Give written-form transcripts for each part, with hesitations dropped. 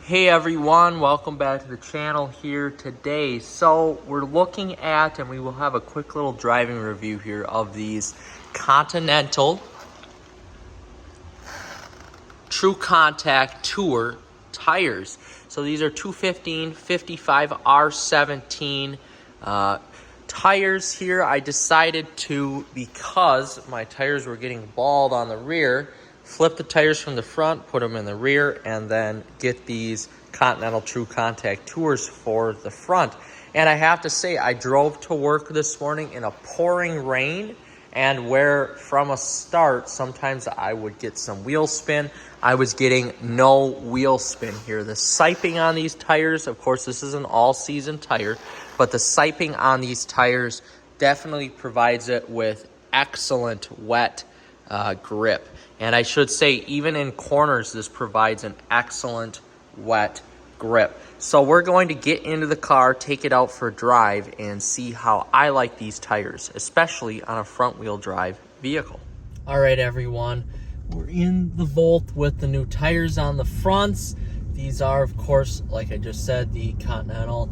Hey everyone, welcome back to the channel here today. So we're looking at, and we will have a quick little driving review here of these Continental True Contact Tour tires. So these are 215 55 R17 tires here. I decided to, because my tires were getting bald on the rear, flip the tires from the front, put them in the rear, and then get these Continental True Contact Tours for the front. And I have to say, I drove to work this morning in a pouring rain, and where from a start, sometimes I would get some wheel spin, I was getting no wheel spin here. The siping on these tires, of course, this is an all-season tire, but the siping on these tires definitely provides it with excellent wet grip. And I should say, even in corners, this provides an excellent wet grip. So we're going to get into the car, take it out for a drive, and see how I like these tires, especially on a front-wheel drive vehicle. All right, everyone. We're in the Volt with the new tires on the fronts. These are, of course, like I just said, the Continental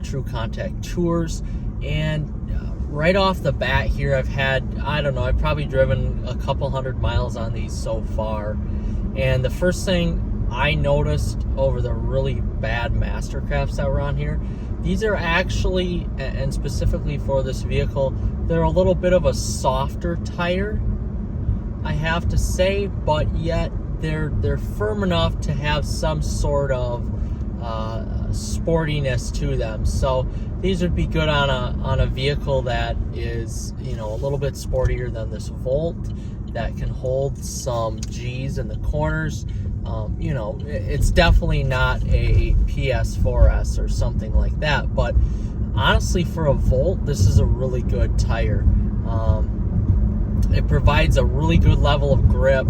True Contact Tours. And right off the bat here, I've probably driven a couple hundred miles on these so far. And the first thing I noticed over the really bad Mastercrafts that were on here, these are actually, and specifically for this vehicle, they're a little bit of a softer tire, I have to say, but yet they're firm enough to have some sort of sportiness to them. So these would be good on a vehicle that is, a little bit sportier than this Volt, that can hold some G's in the corners. It's definitely not a PS4S or something like that, but honestly, for a Volt, this is a really good tire. It provides a really good level of grip,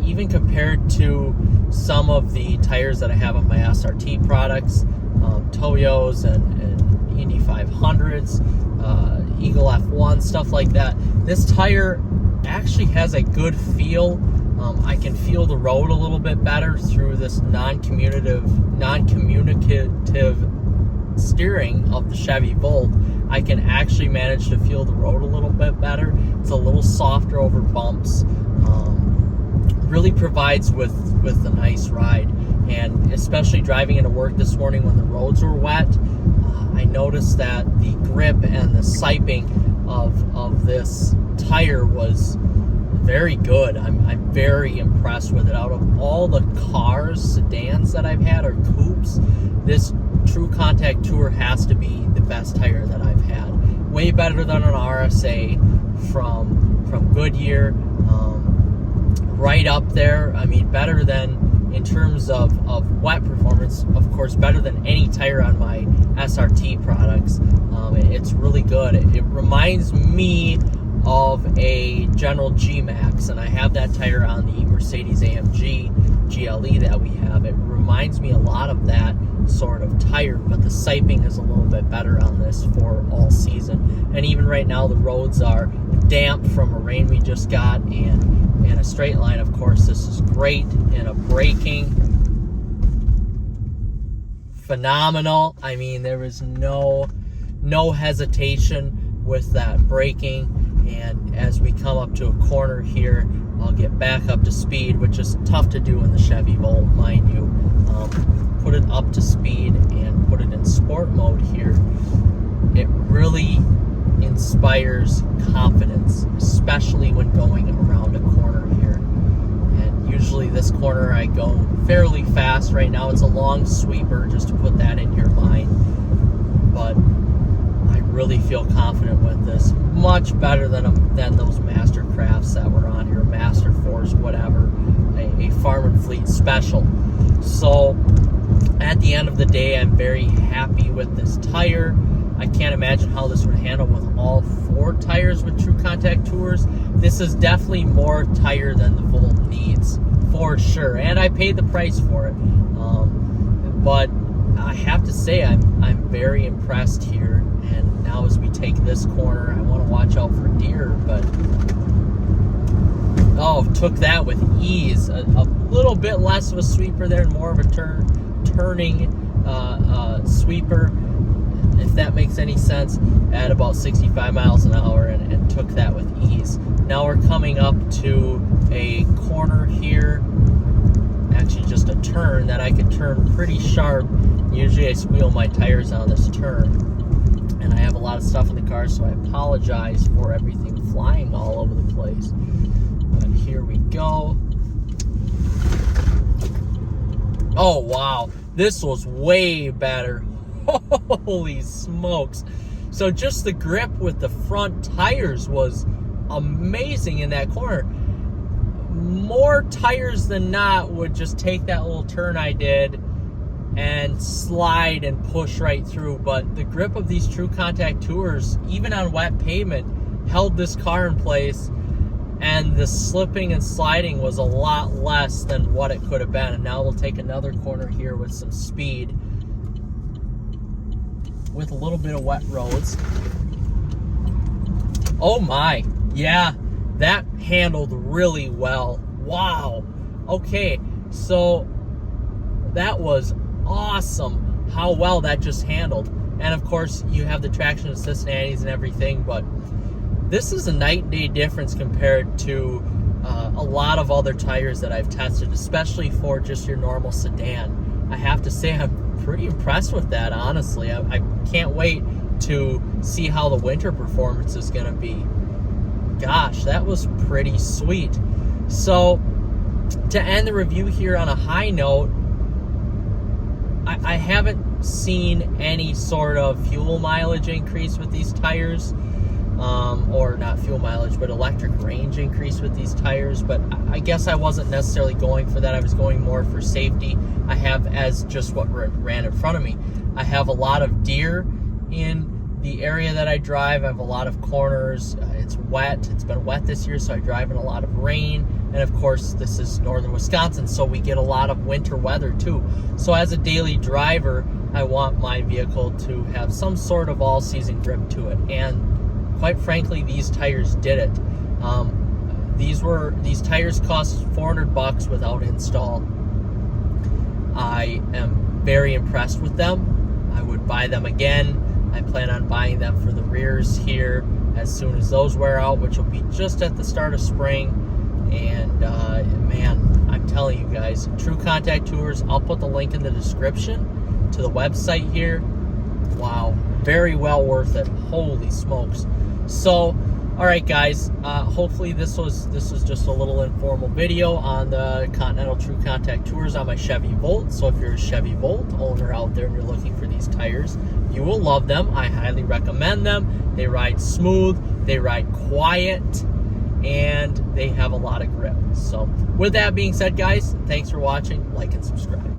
even compared to some of the tires that I have on my SRT products, Toyos and Indy 500s, Eagle F1, stuff like that. This tire actually has a good feel. I can feel the road a little bit better through this non-communicative steering of the Chevy Volt. I can actually manage to feel the road a little bit better. It's a little softer over bumps. Really provides with a nice ride. And especially driving into work this morning when the roads were wet, I noticed that the grip and the siping of this tire was very good. I'm very impressed with it. Out of all the cars, sedans that I've had, or coupes, this True Contact Tour has to be the best tire that I've had. Way better than an RSA from Goodyear. Right up there. I mean, better than, in terms of wet performance, of course, better than any tire on my SRT products. It's really good. It reminds me of a General G-Max, and I have that tire on the Mercedes AMG GLE that we have. It reminds me a lot of that sort of tire, but the siping is a little bit better on this for all season. And even right now, the roads are damp from a rain we just got, and a straight line, of course, this is great. And a braking, phenomenal. I mean, there was no hesitation with that braking. And as we come up to a corner here, I'll get back up to speed, which is tough to do in the Chevy Volt, mind you. Put it up to speed and put it in sport mode here. It really inspires confidence, especially when going around a corner here. And usually this corner I go fairly fast. Right now it's a long sweeper, just to put that in your mind. But I really feel confident with this. Much better than those Mastercrafts that were on here, Master Force, whatever, a Farm and Fleet special. So at the end of the day, I'm very happy with this tire. I can't imagine how this would handle with all four tires with True Contact Tours. This is definitely more tire than the Volt needs, for sure. And I paid the price for it. But I have to say, I'm very impressed here. And now as we take this corner, I want to watch out for deer, but took that with ease. A little bit less of a sweeper there and more of a turn. turning sweeper, if that makes any sense, at about 65 miles an hour and took that with ease. Now we're coming up to a corner here, actually just a turn that I can turn pretty sharp. Usually I squeal my tires on this turn, and I have a lot of stuff in the car, so I apologize for everything flying all over the place. But here we go. Oh wow, this was way better. Holy smokes. So just the grip with the front tires was amazing in that corner. More tires than not would just take that little turn I did and slide and push right through, but the grip of these True Contact Tours, even on wet pavement, held this car in place, and the slipping and sliding was a lot less than what it could have been. And now we'll take another corner here with some speed, with a little bit of wet roads. Oh my, yeah, that handled really well. Wow. Okay, so that was awesome how well that just handled. And of course you have the traction assist nannies and everything, but this is a night and day difference compared to a lot of other tires that I've tested, especially for just your normal sedan. I have to say I'm pretty impressed with that, honestly. I can't wait to see how the winter performance is going to be. Gosh, that was pretty sweet. So to end the review here on a high note, I haven't seen any sort of fuel mileage increase with these tires, or not fuel mileage, but electric range increase with these tires. But I guess I wasn't necessarily going for that. I was going more for safety. I have, as just what ran in front of me, I have a lot of deer in the area that I drive. I have a lot of corners. It's wet. It's been wet this year, so I drive in a lot of rain. And of course, this is northern Wisconsin, so we get a lot of winter weather too. So as a daily driver, I want my vehicle to have some sort of all-season grip to it. And quite frankly, these tires did it. These tires cost $400 without install. I am very impressed with them. I would buy them again. I plan on buying them for the rears here as soon as those wear out, which will be just at the start of spring. And man, I'm telling you guys, True Contact Tours, I'll put the link in the description to the website here. Wow, very well worth it. Holy smokes. So, all right guys, hopefully this was just a little informal video on the Continental True Contact Tours on my Chevy Volt. So if you're a Chevy Volt owner out there and you're looking for these tires, you will love them. I highly recommend them. They ride smooth, they ride quiet, and they have a lot of grip. So with that being said, guys, thanks for watching. Like and subscribe.